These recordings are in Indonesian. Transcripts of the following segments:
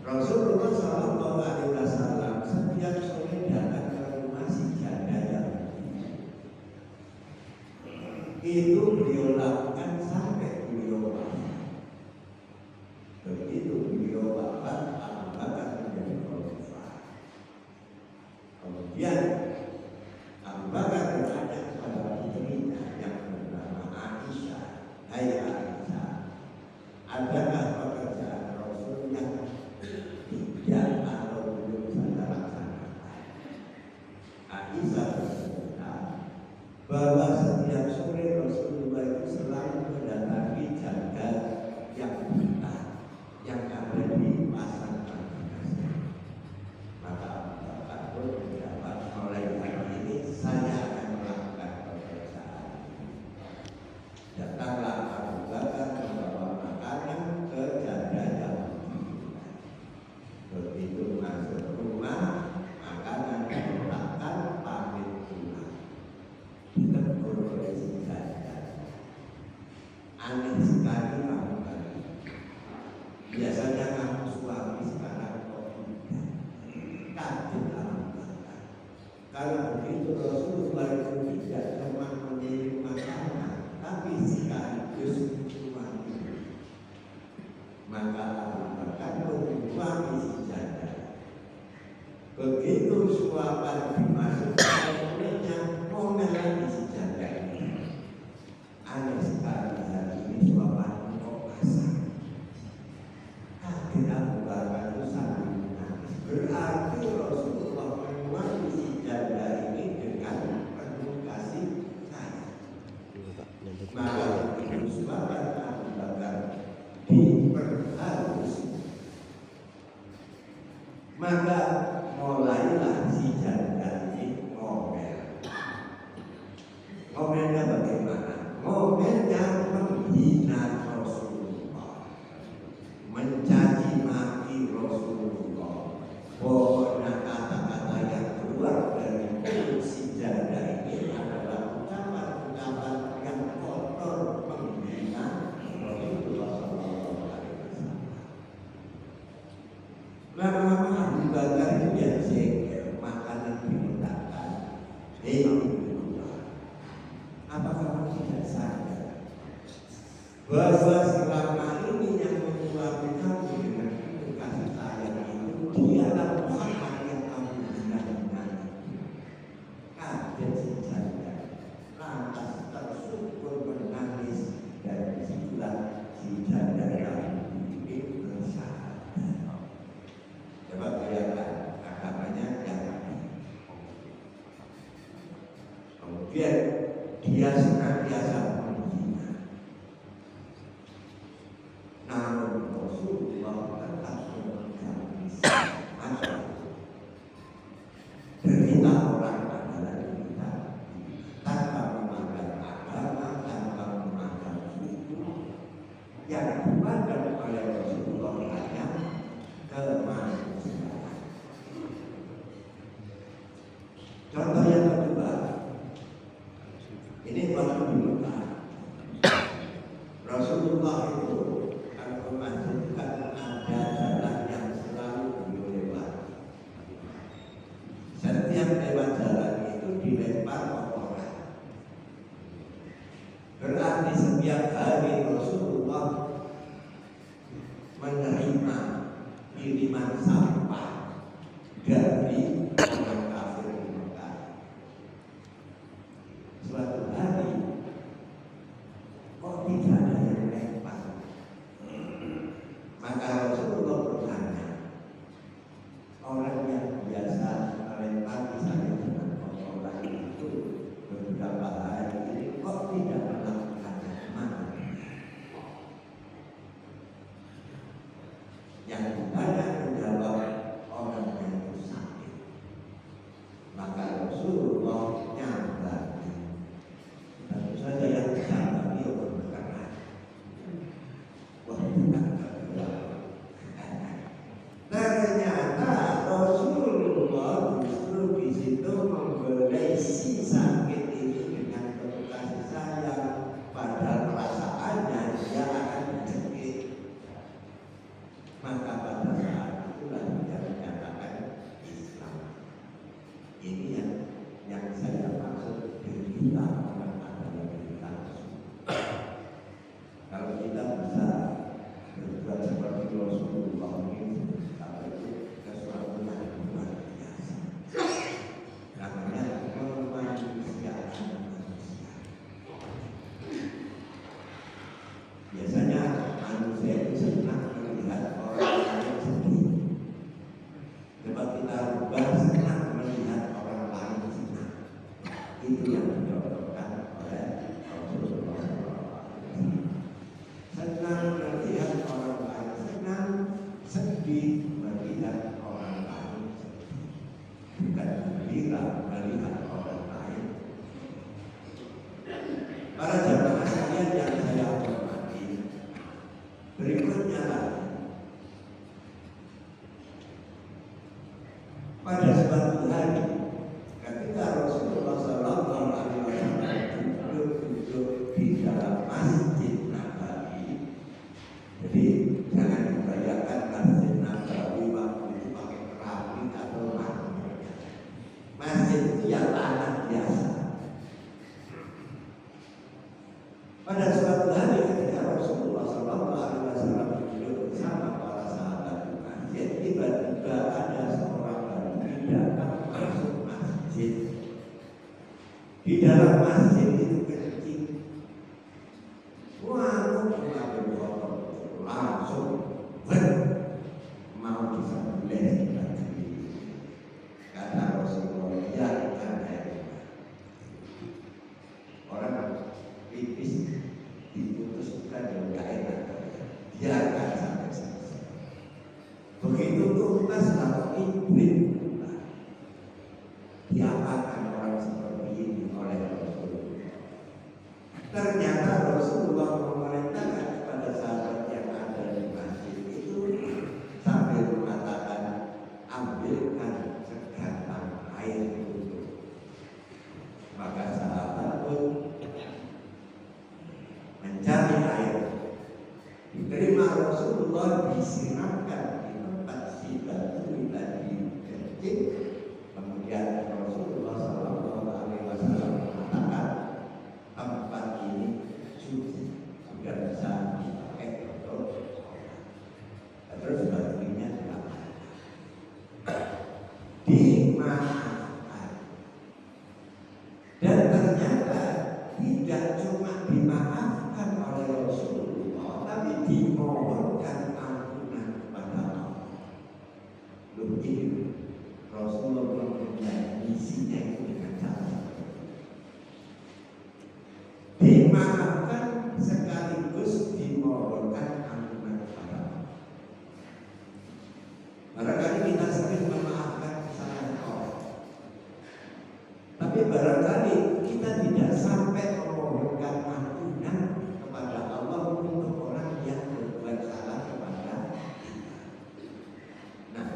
Rasulullah Shallallahu Alaihi Wasallam setiap sore datang ke rumah si janda yang itu beliau lakukan sampai beliau wafat. Begitu beliau wafat, Abu Bakar menjadi khalifah. Kemudian Abu Bakar bertanya kepada putrinya yang bernama Aisyah, "Hai Aisyah, adakah pekerjaan Rasul yang tidak atau belum saya laksanakan?" yang buta yang ada di pasar Madinah. Maka Abu Bakar pun mendapat mulai hari ini saya akan melakukan pekerjaan ini. Datanglah Abu Bakar membawa makanan ke janda Yahudi. Begitu masuk rumah, makanan diletakkan pamit pulang. Ditegur oleh si janda. Aneh sekali kamu tadi. Biasanya kamu suami, sekarang kok tidak. Kaget Abu Bakar. Kalau begitu Rasulullah itu tidak cuma mengirim makanan, tapi sekaligus suami. Maka Abu Bakar suami si janda. Begitu suapan dimasukkan mulutnya, ngomel lagi si janda ini. Aneh sekali hari ini suapan kok basah. Kaget Abu Bakar itu sambil menangis. Berarti Rasulullah menemani si janda ini dengan penuh kasih sayang. Maka begitu suapan Abu Bakar diperhalus, maka mulailah si janda ini ngomel. Ngomelnya bagaimana? Ngomelnya menghina Rasulullah, mencaci maki Rasulullah. Pokoknya kata-kata yang keluar dari mulut si janda ini adalah ucapan-ucapan yang kotor menghina Rasulullah SAW. Lama-lama Abu Bakar itu dia jengkel, makanan diletakkan. Apa kamu tidak sadar bahwa selama ini yang menyuapi kamu dengan penuh kasih sayang itu dialah Muhammad yang kamu hina-hina? Kaget si janda, lantas tersungkur menangis, dan disitulah si janda yang ini bersahabat. Coba bayangkan agamanya yang tadi. Kemudian dia senantiasa menghina. Namun Rasulullah tetap menghina. Derita orang adalah derita tanpa memandang agama, tanpa memandang suku. Yang dipandang oleh Rasulullah hanya kemanusiaan. Contoh yang kedua, ini waktu di Mekah. Rasulullah itu kalau memasukkan ada jalan yang selalu beliau lewati. Setiap lewat jalan itu dilempar orang. Berarti setiap hari Rasulullah menerima kiriman sampah dari orang kafir di Mekah. Suatu hari kok tidak ada yang lempar. Maka Rasulullah bertanya, orang yang biasa melempar misalnya dengan kotoran itu beberapa hari ini kok tidak melakukannya? Mana? Yang ditanya menjawab, orang yang itu sakit. Maka Rasulullah nyambati. Tentu saja yang bersama dia berkenan. Wah, bukan ternyata Rasulullah justru di situ membelai si sakit ini dengan penuh kasih sayang. Padahal perasaannya dia akan dicekik. Maka pada saat itulah dia menyatakan Islam. Ini yang saya maksud derita orang adalah derita. Kalau kita bisa berbuat seperti Rasulullah ini, apa itu sesuatu yang luar biasa. Namanya kemanusiaan manusia. Biasanya manusia itu senang melihat orang lain sedih. Coba kita rubah senang melihat orang lain senang. Itu yang dicontohkan oleh Rasulullah SAW. Senang melihat pada suatu hari ketika Rasulullah SAW duduk di dalam Masjid Nabawi. Jadi jangan dibayangkan Masjid Nabawi waktu itu pakai keramik atau marmer. Masjid itu ya tanah biasa. Pada suatu hari ketika Rasulullah SAW duduk bersama para sahabat di masjid, tiba-tiba ada seorang lelaki datang masuk masjid. Di dalam masjid itu kencing. Wah, mengambil botol langsung mau disembelih lagi. Kata Rasulullah, ya ada orang pipis diputuskan yang enggak enak, biarkan sampai selesai. Begitu tuntas lalu ibrit diapakan orang seperti ini oleh Rasulullah. Ternyata Rasulullah memerintahkan kepada sahabat yang ada di masjid itu sambil mengatakan, ambilkan segatang air itu. Maka sahabat pun mencari air. Diterima Rasulullah, disiramkan di tempat si batu tadi kencing. Kemudian Rasulullah SAW mengatakan, tempat ini suci, sudah bisa dipakai untuk sholat. Terus batunya dimaafkan. Dan ternyata tidak cuma dimaafkan oleh Rasulullah, tapi dimohonkan ampunan kepada Allah. Begitu Rasulullah mempunyai misinya itu dengan cara seperti itu. Dimaafkan sekaligus dimohonkan ampunan kepada Allah. Barangkali kita sering memaafkan kesalahan orang, tapi barangkali kita tidak sampai memohonkan ampunan kepada Allah untuk orang yang berbuat salah kepada kita. Nah,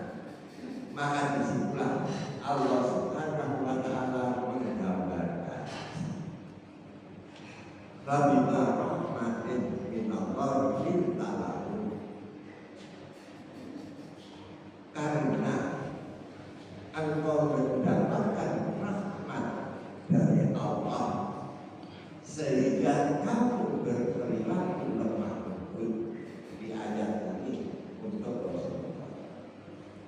maka disitulah Allah Subhanahu wa Ta'ala menggambarkan, Rabbi'na rahmatin minallah lintalahu, karena engkau mendapatkan rahmat dari Allah sehingga kamu berperilaku lemah lembut. Di ayat ini untuk Rasulullah.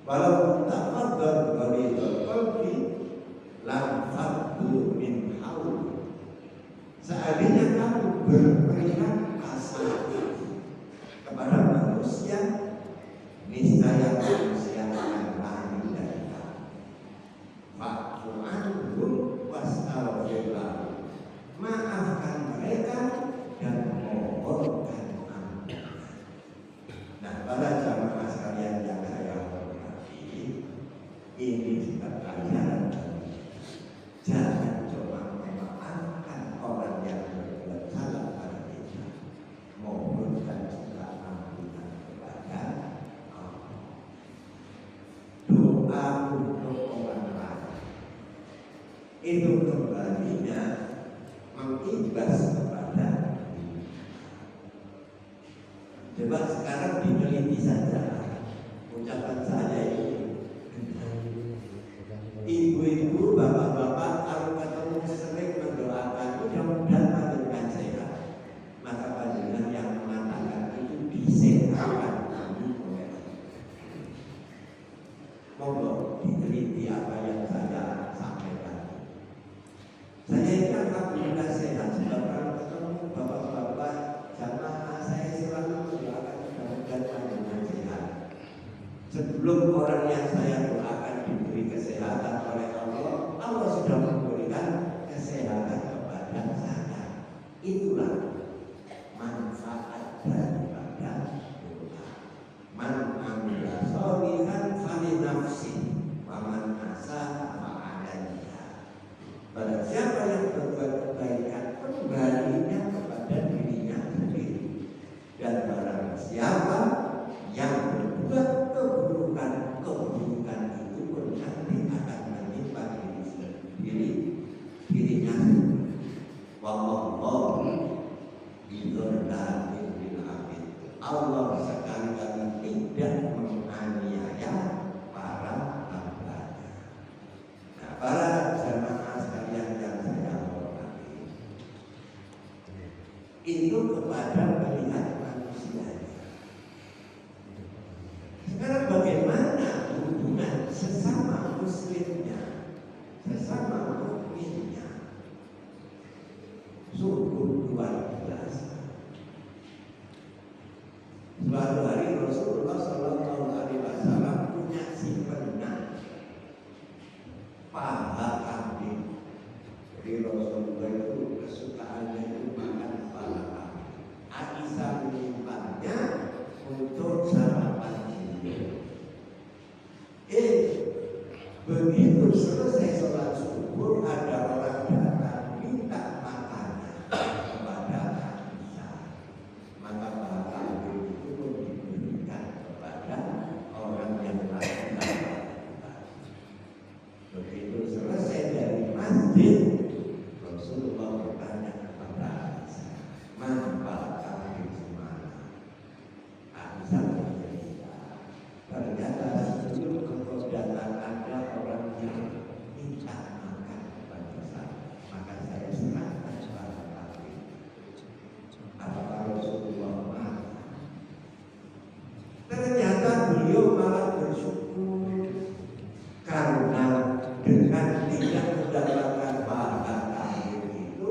Walaupun tafadhal ghalidul qalbi lam faddu min hauli. Seandainya kamu berperilaku kasar kepada manusia, niscaya manusia akan lari dari kamu. Fa'fu anhum wastaghfir lahum. Maafkan mereka dan mohonkan ampunan. Nah, para jamaah sekalian yang saya hormati, ini juga pelajaran bagi kita. Jangan coba memaafkan orang yang berbuat salah pada kita. Mohonkan juga ampunan kepada Allah. Doa untuk orang lain itu kembalinya mengimbas kepada diri. Coba sekarang diteliti saja ucapan saya ini. Ibu-ibu, bapak-bapak, kalau ketemu sering mendoakan mudah-mudahan panjenengan sehat. Maka panjenengan yang mengatakan itu disehatkan oleh Allah. Monggo diteliti apa yang saya sampaikan. Saya ini alhamdulillah sehat. Sebab kalau ketemu bapak-bapak jamaah, saya selalu mendoakan mudah-mudahan panjenengan sehat. Sebelum orang yang saya doakan diberi kesehatan oleh Allah, Allah sudah memberikan kesehatan kepada saya. Itulah manfaat daripada doa. Man amila sholihan fali nafsi wa man asaa fa 'alaiha. Pada siapa yang berbuat kebaikan, kembali itu kepada melihat manusia. Sekarang bagaimana hubungan sesama muslimnya, sesama mukminnya? Sungguh luar biasa. Suatu hari Rasulullah SAW punya simpenan paha kambing. Jadi Rasulullah itu kesukaannya itu makan paha kambing. Aisyah menyimpannya untuk sarapan siang. Begitu selesai sholat subuh, ada orang datang minta makannya kepada Aisyah. Maka paha kambing itu pun diberikan kepada orang yang lain. Begitu selesai dari masjid, Rasulullah bertanya kepada Aisyah, mana paha kambing semana? Aisyah bercerita, ternyata sebelum engkau datang ada orang yang minta makan kepada saya, maka saya serahkan paha kambing. Apakah Rasulullah marah? Ternyata beliau malah bersyukur karena dengan tidak mendapatkan paha kambing itu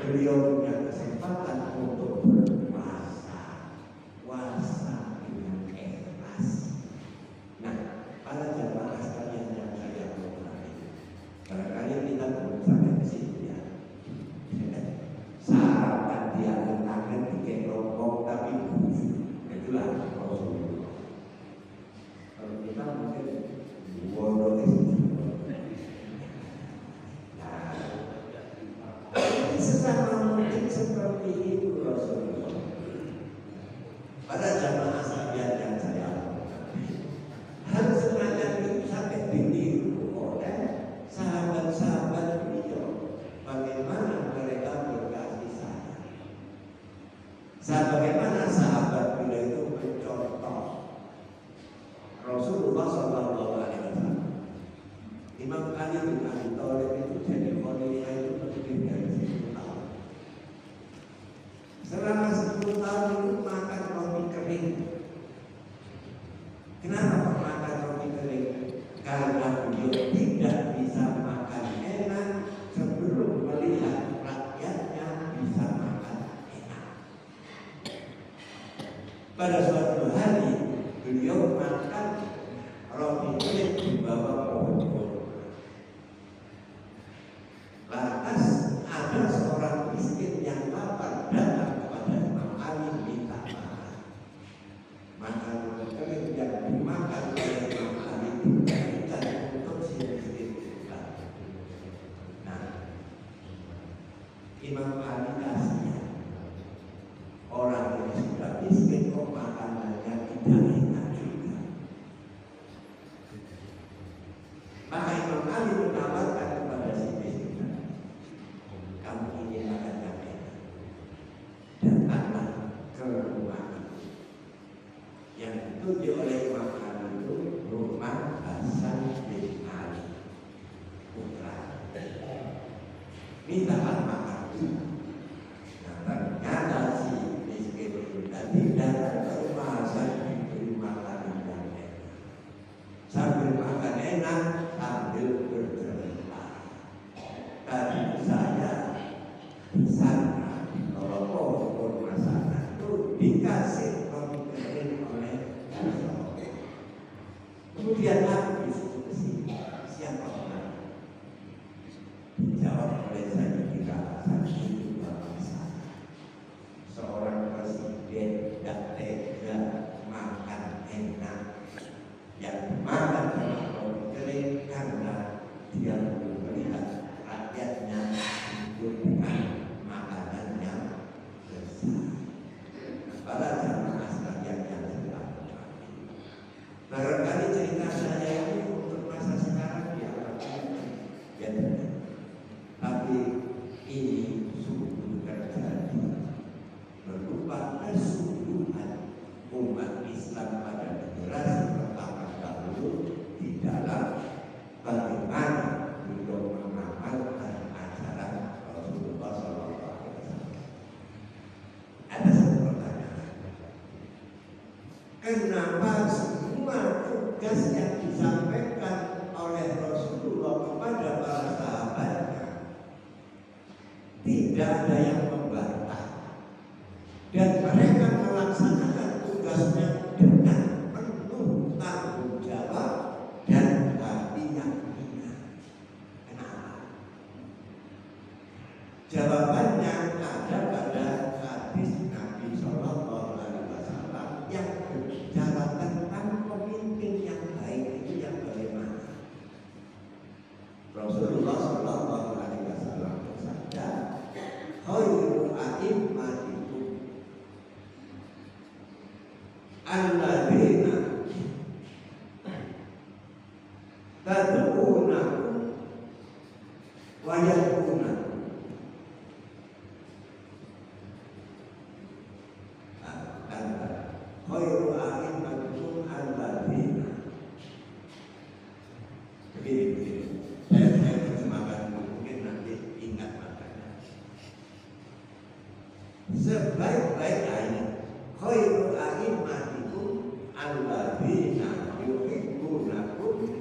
beliau punya kesempatan untuk berpuasa, puasa dengan ikhlas. Nah, para jamaah sekalian yang saya hormati, barangkali kita belum sampai ke sini ya. Sarapan dia tangan bikin rokok tapi itulah Rasulullah. Kalau kita mungkin bodoh itu. Nah, sesama mungkin seperti itu Rasulullah. Pada jamaah sekalian yang saya hormati, hal semacam itu sampai ditiru oleh sahabat-sahabat beliau. Bagaimana mereka berkasih sayang. Bagaimana sahabat beliau itu mencontoh Rasulullah SAW. Imam Ali bin Abi Thalib itu jadi khalifah itu lebih dari 10 tahun. Selama 10 tahun itu makan roti kering. Kenapa kok makan roti kering? Karena beliau tidak bisa makan enak sebelum melihat rakyatnya bisa makan enak. Pada suatu hari beliau makan roti kering di bawah pohon kurma. Lantas ada seorang miskin yang lapar datang kepada Imam Ali minta makan. Makan roti kering yang dimakan oleh Imam Ali diberikan untuk si miskin itu. Nah, Imam Ali kasihan. Orang yang sudah miskin kok makanannya tidak enak juga. Maka Imam Ali menawarkan kepada si miskin, kamu ingin makan yang enak, datanglah ke rumah itu. Yang ditunjuk oleh Imam Ali itu rumah Hasan bin Ali putra. Mintalah makan. Nah, ternyata si miskin itu tadi datang ke rumah Hasan diberi makanan yang enak. Sambil makan enak, sambil bercerita. Tadi saya disana, kalau pohon kurma sana itu dikasih roti kering oleh Rasulullah. Kemudian aku disuruh ke sini, siapa orang? Dijawab oleh saya tidak Hasan. Jawabannya ada pada hadis Nabi Shallallahu Alaihi Wasallam yang berbicara tentang pemimpin yang baik itu yang bagaimana. Rasulullah Shallallahu Alaihi Wasallam bersabda, "Khairul a'immatikum alladzina tad'unakum wa yad'unakum." Khairul a'immatikum alladzina. Begini. Saya terjemahkan mungkin nanti ingat makanya. Sebaik-baik ayat khairul a'immatikum alladzina yuhibbunakum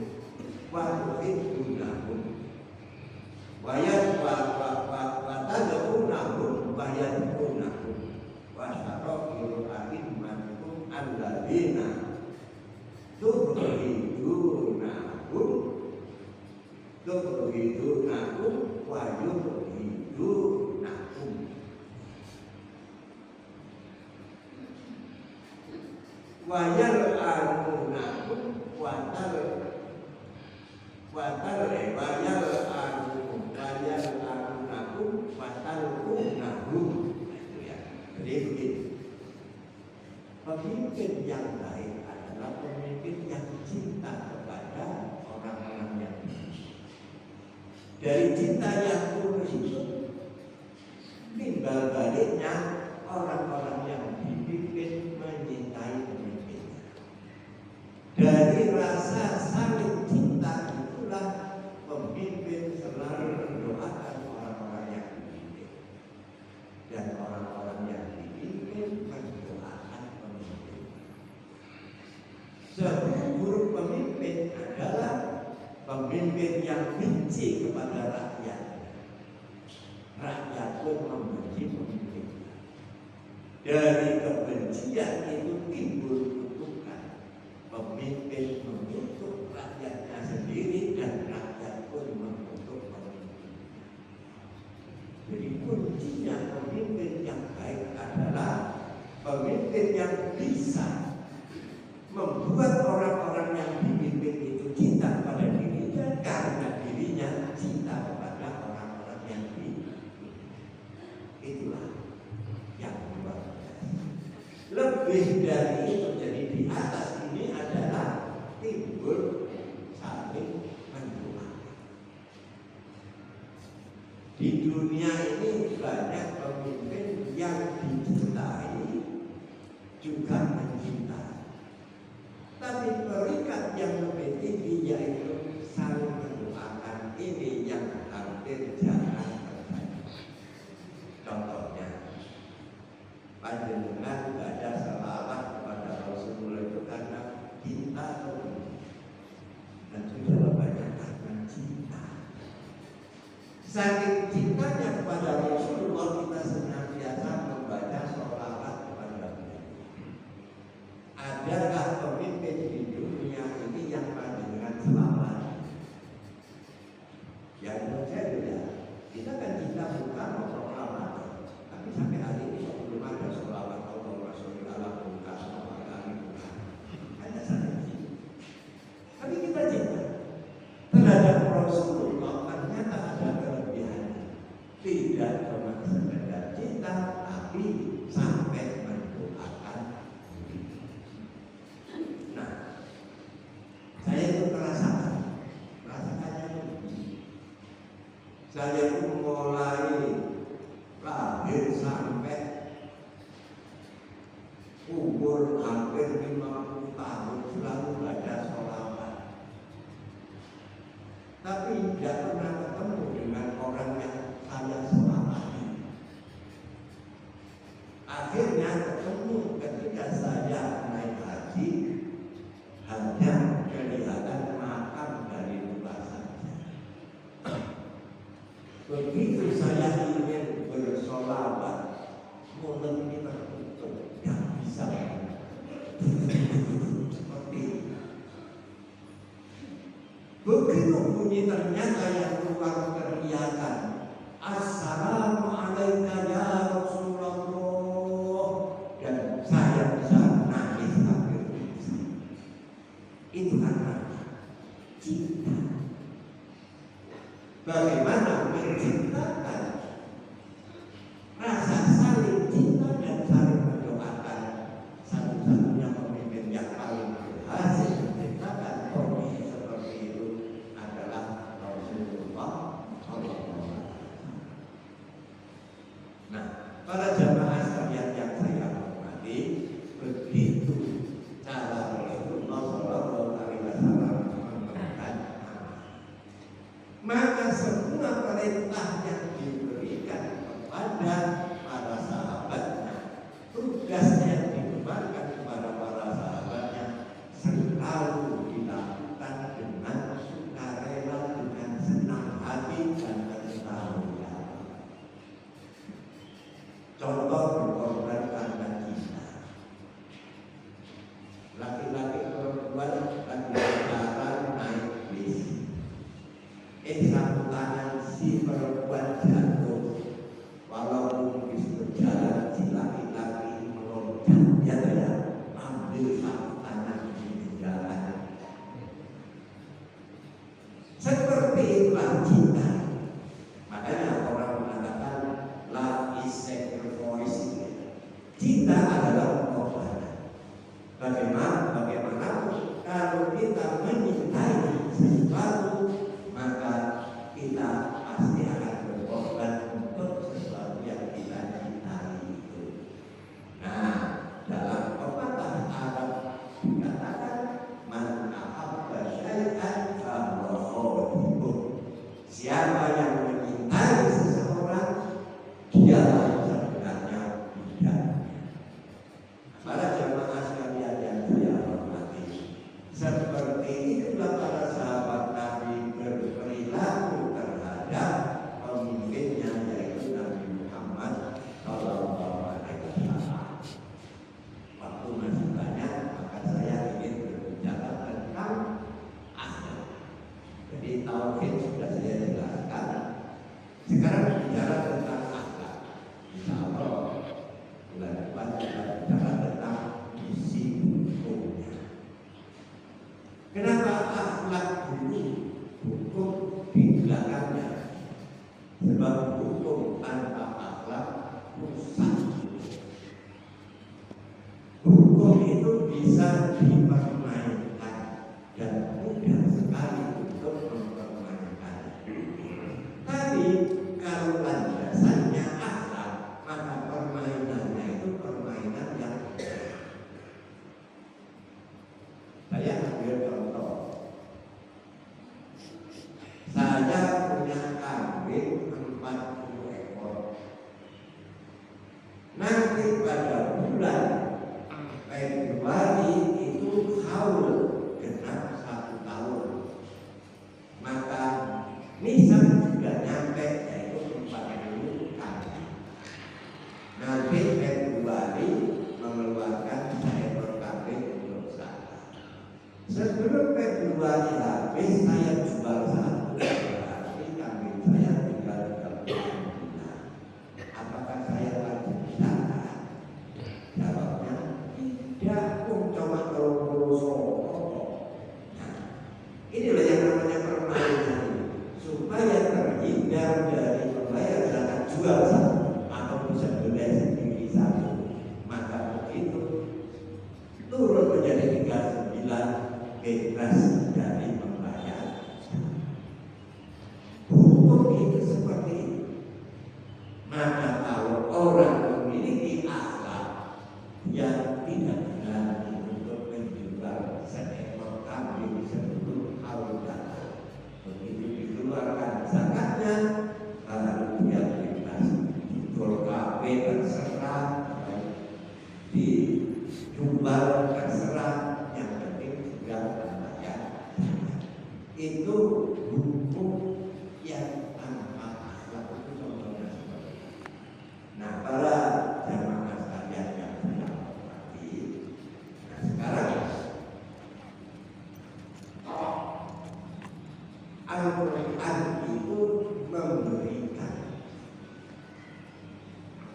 wa yuhibbunakum wa tad'unahum wa yad'unakum wa syaraful a'immatikum alladzina tuhidunakum wa yuhidunakum. Wa yal'anunakum wa tal'unahum. Itu ya. Jadi begini. Pemimpin yang baik adalah pemimpin yang cinta kepada orang-orang yang baik. Dari cinta yang tulus itu timbal baliknya orang-orang yang dipimpin mencintai pemimpinnya. Dari rasa saling cinta itulah pemimpin selalu mendoakan orang-orang yang dipimpin, dan orang-orang yang dipimpin mendoakan pemimpin. Seburuk pemimpin adalah pemimpin yang benci kepada rakyat. Rakyat pun membenci pemimpin. Dari kebencian itu timbul kutukan. Pemimpin mengutuk rakyatnya sendiri dan rakyat pun mengutuk pemimpinnya. Jadi kuncinya pemimpin yang baik adalah pemimpin yang bisa membuat orang-orang yang dipimpin itu cinta kepada dirinya, karena dirinya cinta kepada orang-orang yang dipimpin. Itulah yang luar biasa. Lebih dari itu, jadi di atas ini adalah timbul saling mendoakan. Di dunia ini banyak pemimpin yang dicintai juga mencintai. Tapi peringkat yang lebih tinggi yaitu saling mendoakan, ini yang hampir jarang terjadi. Contohnya, panjenengan baca selawat kepada Rasulullah itu karena cinta atau tidak? Dan jawabannya karena cinta. Saking cintanya kepada Rasulullah, kita senantiasa membaca selawat kepada beliau. Adakah pemimpin di dunia ini yang panjenengan selawat? Ya menurut saya tidak. Kita kan cinta bukan proklamator, tapi sampai hari ini belum ada selawat Allah Rasulullah bukan selawat kami bukan. Hanya saja. Tapi kita cinta terhadap Rasulullah, ternyata ada kelebihan. Tidak cuma sekedar cinta, tapi sampai mendoakan. Nah, saya itu merasakannya begini. Saya itu mulai lahir sampai umur hampir 50 tahun selalu baca sholawat. Tapi tidak pernah ketemu dengan orang yang saya sholawati. Akhirnya ketemu ketika saya naik haji, hanya kelihatan makam dari luar saja. Begitu saya ingin bersolawat, mulut ini tertutup, tidak bisa seperti itu. Begitu bunyi ternyata yang keluar teriakan, Assalamualaikum ya Rasulullah, dan saya bisa nangis sambil bisa. Itu karena cinta. Bagaimana menciptakan rasa saling cinta dan saling mendoakan. Satu-satunya pemimpin yang paling berhasil menciptakan kondisi seperti itu adalah Rasulullah SAW. Nah, para jamaah sekalian yang saya hormati, begitu cara Rasulullah SAW menerapkan maka semua perintah yang diberikan kepada para sahabatnya, tugas yang dibebankan kepada para sahabatnya selalu dilakukan dengan sukarela, dengan senang hati dan bertanggung jawab. Contoh berkorban karena cinta. Laki-laki perempuan lagi berjalan naik bis. Satu tangan si perempuan jatuh, walaupun bis berjalan si laki-laki meloncat, ya ambil satu tangan di jalan. Seperti itulah cinta. Makanya orang mengatakan love is sacrifice. Cinta adalah pengorbanan. Bagaimana kalau kita menyintai sesuatu, maka kita pasti akan berkorban untuk sesuatu yang kita cintai itu. Nah, dalam pepatah Arab dikatakan man ahabba syai'an fahuwa khadibuh. Siapa yang menyintai seseorang, dialah sebenarnya budaknya. Para jemaah sekalian yang saya hormati, seperti itulah para sahabat Nabi berperilaku terhadap pemimpinnya, yaitu Nabi Muhammad SAW. Waktu masih banyak, maka saya ingin berbicara tentang akhlak. Jadi tauhid sudah saya jelaskan. Sekarang bicara tentang akhlak. Insya Allah bulan depan kita bicara tentang isi hukumnya. Kenapa akhlak dulu, hukum di belakangnya? Sebab hukum tanpa akhlak rusak. Hukum itu bisa dipermainkan dan mudah sekali untuk mempermainkan. Tapi kalau landasannya akhlak, maka permainannya itu permainan yang saya ambil contoh. Saya punya kambing 40 ekor. Nanti pada bulan Februari itu haul genap 1 tahun. Maka nisan sudah nyampe, yaitu 40 kambing. Nanti Februari mengeluarkan seekor kambing untuk saya. Sebelum Februari habis, saya jual satu, berarti kambing saya tinggal 3 bulan. Apakah saya wajib zakat? Jawabnya tidak, cuma Nah, inilah yang namanya permainan, supaya terhindar dari membayar zakat jual satu atau bisa beli sendiri satu. Maka begitu turun menjadi 39, bebas dari membayar. Hukum itu seperti itu. Maka kalau orang memiliki akhlak yang tidak berani untuk menjual seekor kambing sebelum haul datang, begitu dikeluarkan zakatnya, lalu dia bebas dijual kambing terserah, dijual terserah, yang penting sudah membayar. Itu hukum yang tanpa akhlak, itu contohnya seperti itu. Nah, para jamaah sekalian yang saya hormati, nah sekarang Al-Quran itu memberikan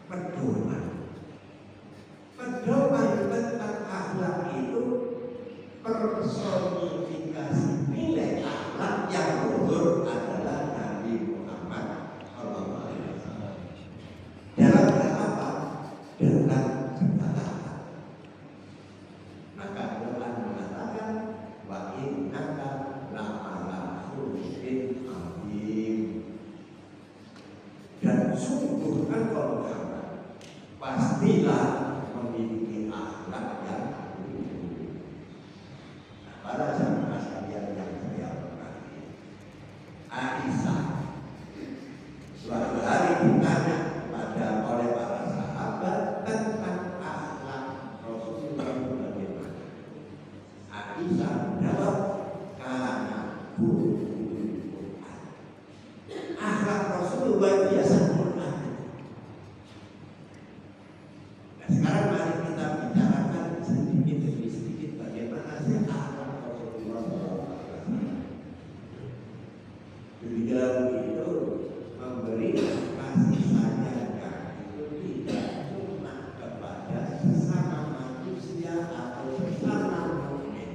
pedoman. Pedoman tentang akhlak itu personifikasi nilai akhlak yang luhur adalah Nabi Muhammad SAW. Dalam apa? Dalam ketaatan. Maka Quran mengatakan wa innaka la'ala khuluqin azim. Dan sungguh engkau pastilah memiliki akhlak yang luhur. Para jamaah sekalian yang saya hormati, Aisyah suatu hari ditanya oleh para sahabat tentang akhlak Rasulullah bagaimana. Aisyah menjawab, karena Quran. Akhlak Rasulullah biasa Quran. Nah, sekarang mari kita bicarakan sedikit demi sedikit bagaimana sih akhlak Rasulullah SAW. Beliau itu memberi kasih sayangnya itu tidak cuma kepada sesama manusia atau sesama mukmin,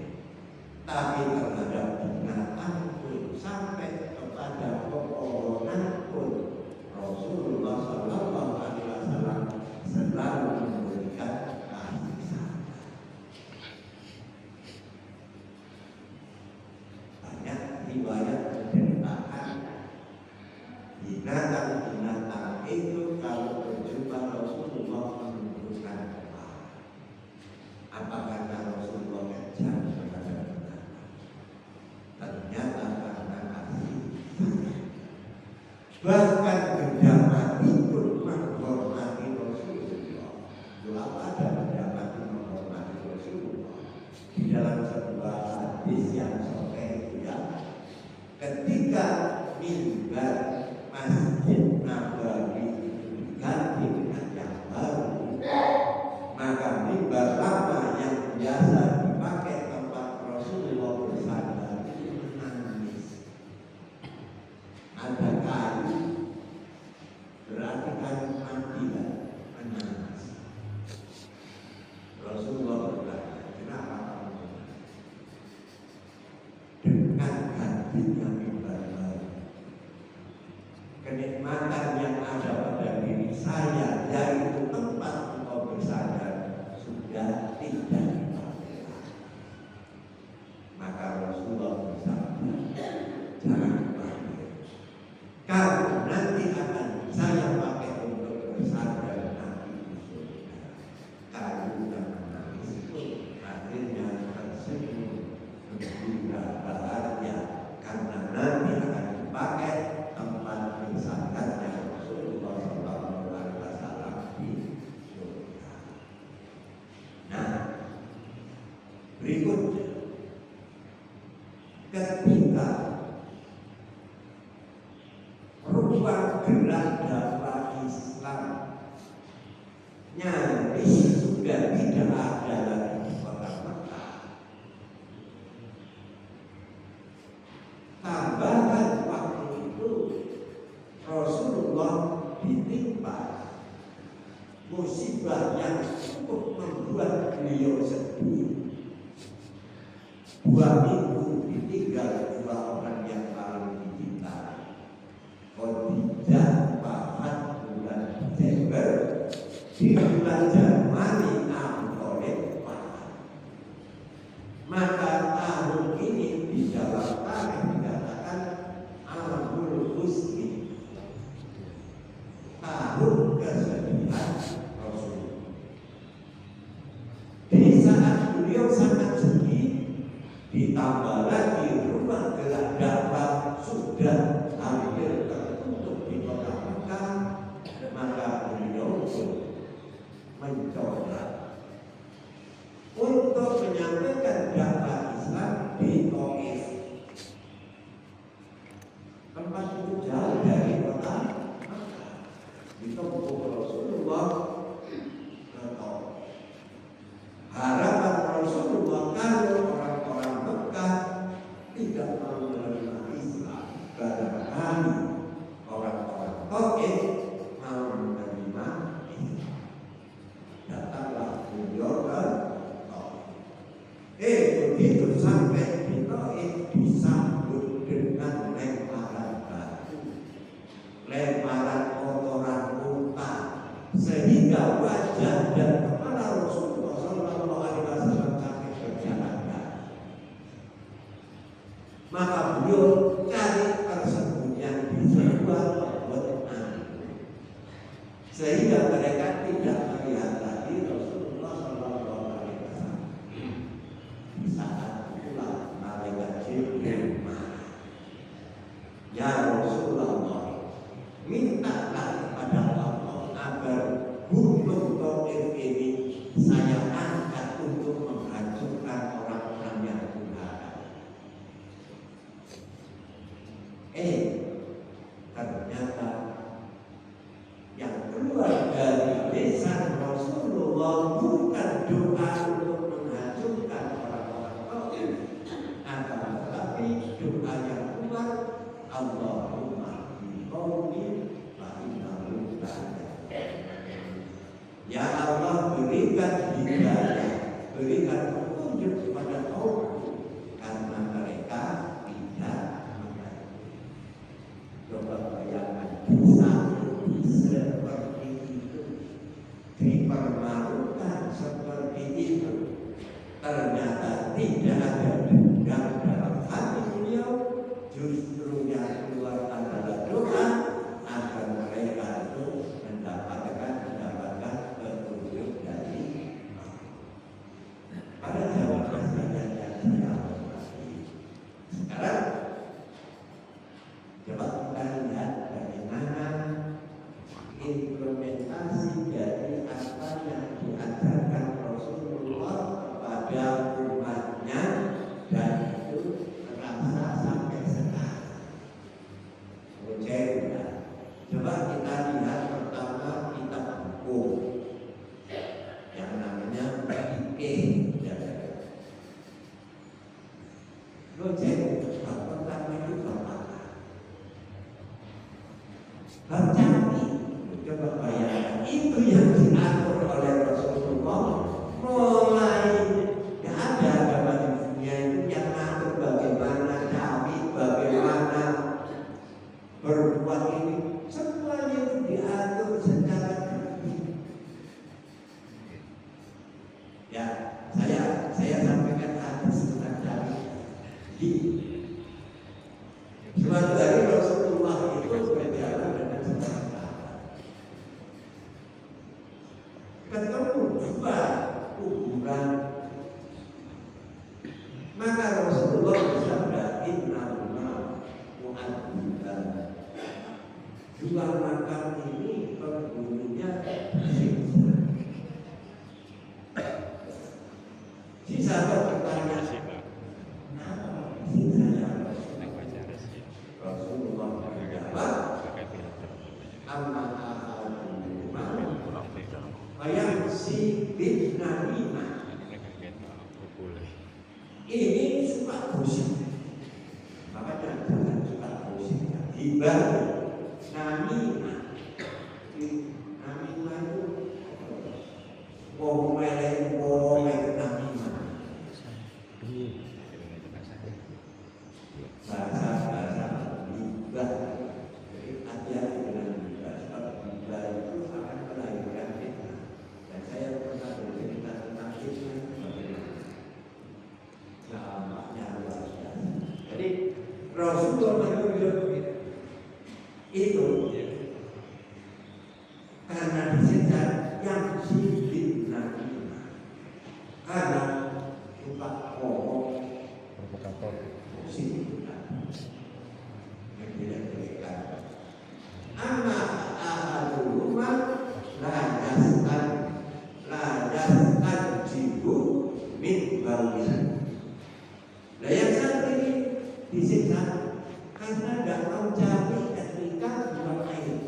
tapi terhadap binatang pun, sampai kepada pepohonan pun. Rasulullah SAW selalu memberikan kasih sayang. Banyak riwayat menceritakan binatang-binatang itu kalau berjumpa Rasulullah menundukkan kepala. Apa kata Rasulullah kejam kepada binatang? Ternyata karena kasih sayang. Bahkan benda mati pun menghormati Rasulullah. Apa ada benda mati menghormati Rasulullah? Di dalam sebuah hadis yang sahih itu ya, ketika mimbar Masjid Nabawi diganti dengan yang baru, maka mimbar lama yang biasa dipakai tempat Rasulullah bersandar itu menangis. Ada kayu, berarti kayu mati dan menangis. Rasulullah berkata, kenapa kamu menangis? Dengan hadirnya mimbar baru, kenikmatan yang ada pada diri saya, yaitu tempat engkau bersandar, sudah tidak dipakai lagi. Maka Rasulullah bersabda, jangan dipakai. Kalau nanti akan saya pakai untuk bersandar nanti di surga, kayu yang menangis pun akhirnya tersenyum menggembira bahagia, karena nanti akan dipakai tempat bersandarnya Rasulullah SAW di surga. Nah, berikutnya, ketika ruang gerak dakwah Islam nyaris sudah tidak ada lagi di kota Mekah, tambahan waktu itu Rasulullah ditimpa musibah yang cukup membuat beliau sedih. 2 minggu ditinggal 2 orang yang paling dicinta. Khadijah wafat bulan Desember, di bulan Januari Abu Thalib wafat. Maka tahun ini di dalam tarikh dikatakan Amul Husni, tahun kesedihan Rasul. Di saat beliau sangat sedih, ditambah lagi rumah gerak dakwah sudah hampir tertutup di kota Mekah, maka beliau pun mencoba untuk menyampaikan dakwah Islam di Taif. Tempat itu jauh dari kota Mekah. Ditempuh Rasulullah ke Taif. Harapan Rasulullah kalau orang-orang Mekah tidak mau menerima Islam, barangkali orang-orang Taif mau menerima Islam. Ya Rasulullah, mintalah kepada Allah agar gunung Thaif ini saya angkat untuk menghancurkan orang-orang yang durhaka. Ternyata yang keluar dari lisan Rasulullah bukan doa untuk menghancurkan orang-orang Thaif, akan tetapi doa yang keluar, Allahumma biqaumin fa innahum la ya'lamun. Ya Allah, berikan hidayah, berikan petunjuk kepada kaum karena mereka tidak mengerti. Coba bayangkan seperti itu, dipermalukan seperti itu, ternyata tidak ada dendam dalam hati beliau, justru yang keluar adalah doa agar mereka itu mendapatkan petunjuk dari Allah. Pada zaman yang saya hormati, sekarang coba kita lihat bagaimana implementasi dari apa yang diajarkan Rasulullah kepada umatnya, dan itu terasa sampai sekarang. Coba kita lihat pertama kitab hukum yang namanya Fikih. Bab pertama itu apa? Bab cantik. Coba bayangkan, itu yang diatur oleh Rasulullah. Mulai tidak ada agama di dunia itu yang mengatur bagaimana cantik, bagaimana berbuat ini, semuanya itu diatur secara tertib. Ya, saya sampaikan hadis tentang cantik. Suatu hari Rasulullah itu berjalan dengan seorang sahabat. Ketemu dua kuburan. Maka Rasulullah bersabda, innahuma mu'adzibun. Dua makam ini penghuninya siksa. Si sahabat bertanya, kenapa siksa ya Rasulullah? Menjawab, amma ahaduma ayam si bin namimah. Ini suka gosip, makanya jangan suka gosip. Hibah namimah. Namimah itu wong melek namimah. Bahasa hibah. Jadi hati-hati dengan hibah. Sebab hibah itu akan melahirkan fitnah. Dan saya pernah bercerita tentang fitnah itu bagaimana. Dampaknya luar biasa. Jadi Rasulullah menunjuk itu karena disiksa yang sibuk namimah, karena suka ngomong provokator, sibuk yang tidak berikan. Amma ahaduma la yastan jibu min bawin. Nah yang satu ini disiksa karena tidak mau cari ketika buang air.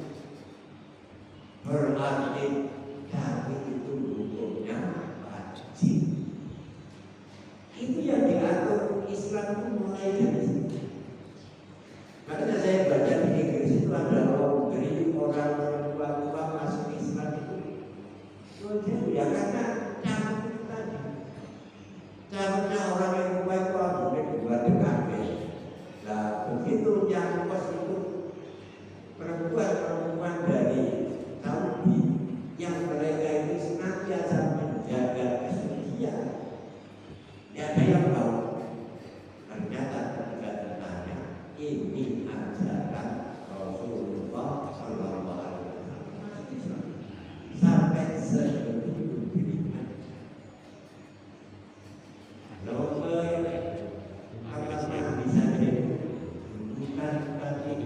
Berarti cari itu hukumnya wajib. Itu yang diatur Islam itu mulai dari situ. Makanya saya baca di Inggris itu ada orang tua masuk Islam itu. Ya karena cantik tadi. Caranya orang yang tua itu boleh buat DKP. Nah begitu yang kos itu perempuan dari Saudi yang mereka itu senantiasa menjaga kesucian. Ya ada yang tahu. Ternyata ketika ditanya, ini ajaran Rasulullah Sallallahu Alaihi Wasallam sampai sebegitu dirinya. Lalu apakah bisa jadi bukan bagi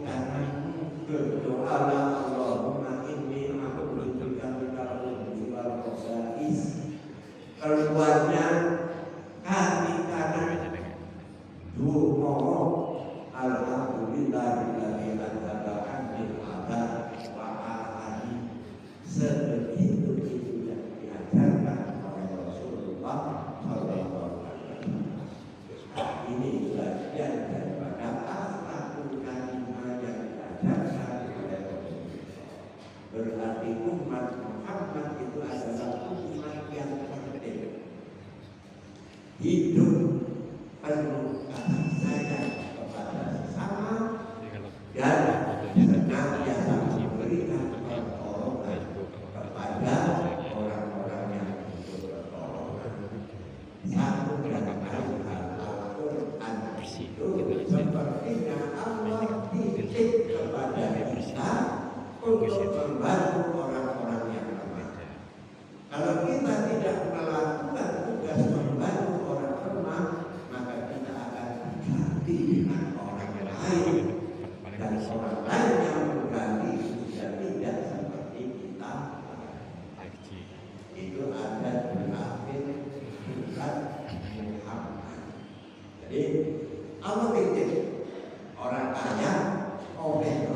dan senantiasa memberikan pertolongan kepada orang-orang yang butuh pertolongan. Satu dan lain hal Al-Quran itu sepertinya Allah titip kepada kita untuk membantu orang-orang yang lemah. Kalau kita tidak melakukan tugas membantu orang lemah, maka kita akan diganti dengan orang lain, dan orang lain yang mengganti sudah tidak seperti kita. Itu ada di akhir surat Muhammad. Jadi Allah titip orang kaya oleh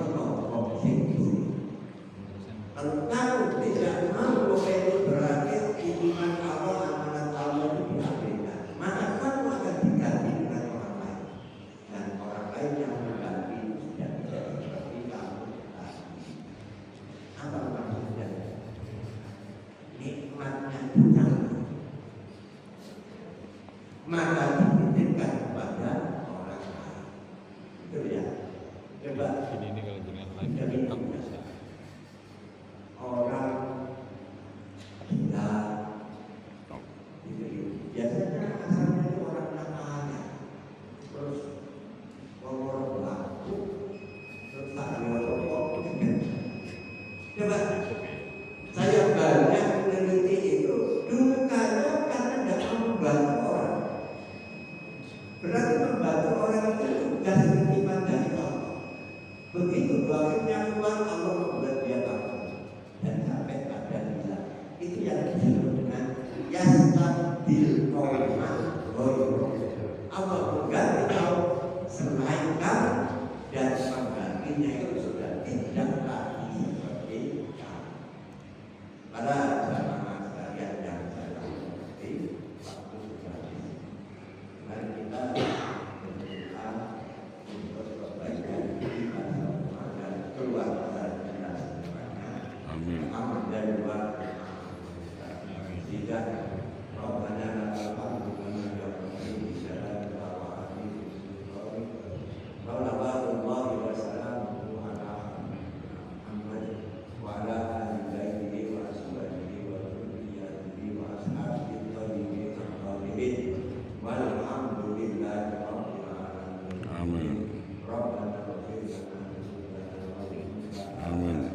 tentang tidak mau itu berarti iman Allah, amanat Allah itu diabaikan, maka kamu akan diganti dengan orang lain, dan orang lain yang mengganti sudah tidak seperti kamu tadi. Apa maksudnya? Nikmatnya datang, maka dititipkan kepada orang lain. Itu ya. Coba ini kalau dengan lain jadi orang gila gitu. Biasanya asalnya itu orang nakal, terus ngomong laku, terus tak ngomong. Coba saya banyak meneliti itu, dukanya karena tidak membantu orang. Berarti membantu orang itu tugas iman dari Allah. Begitu akhirnya keluar, Allah membuat dia takut dan sampai pada bisa. Itu yang disebut dengan yastadil qauman ghairuhum. Allah mengganti kaum selain kamu, dan penggantinya itu sudah tidak lagi seperti kamu. Pada jamaah sekalian yang saya hormati, waktu sudah habis. Mari kita berdoa untuk kebaikan kita semua dan keluarga kita semuanya. Amin. Dan doa tidak Rabbana lakal hamdu kama yaqulu bi syarati wa wa'adi wa sallallahu wa sallamu ala Muhammad wa ala alihi wa ashabihi wa dhurriyyatihi wa ashabihi tayyibin tahirin walhamdulillahi rabbil alamin. Amin. Rabbana ighfir lana Amin.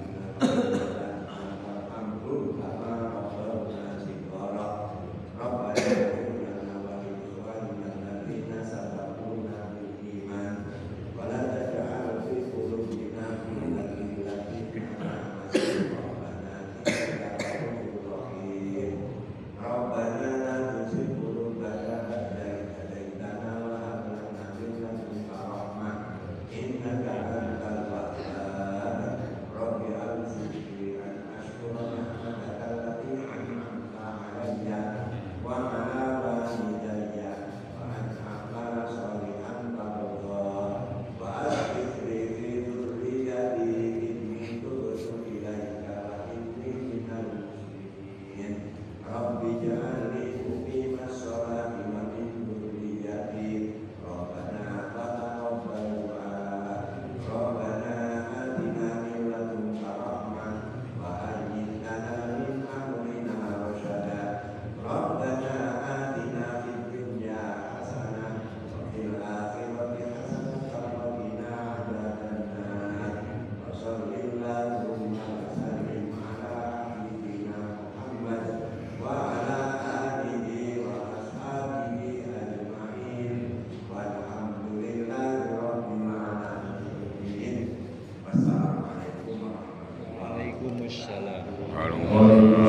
Waalaikumsalam.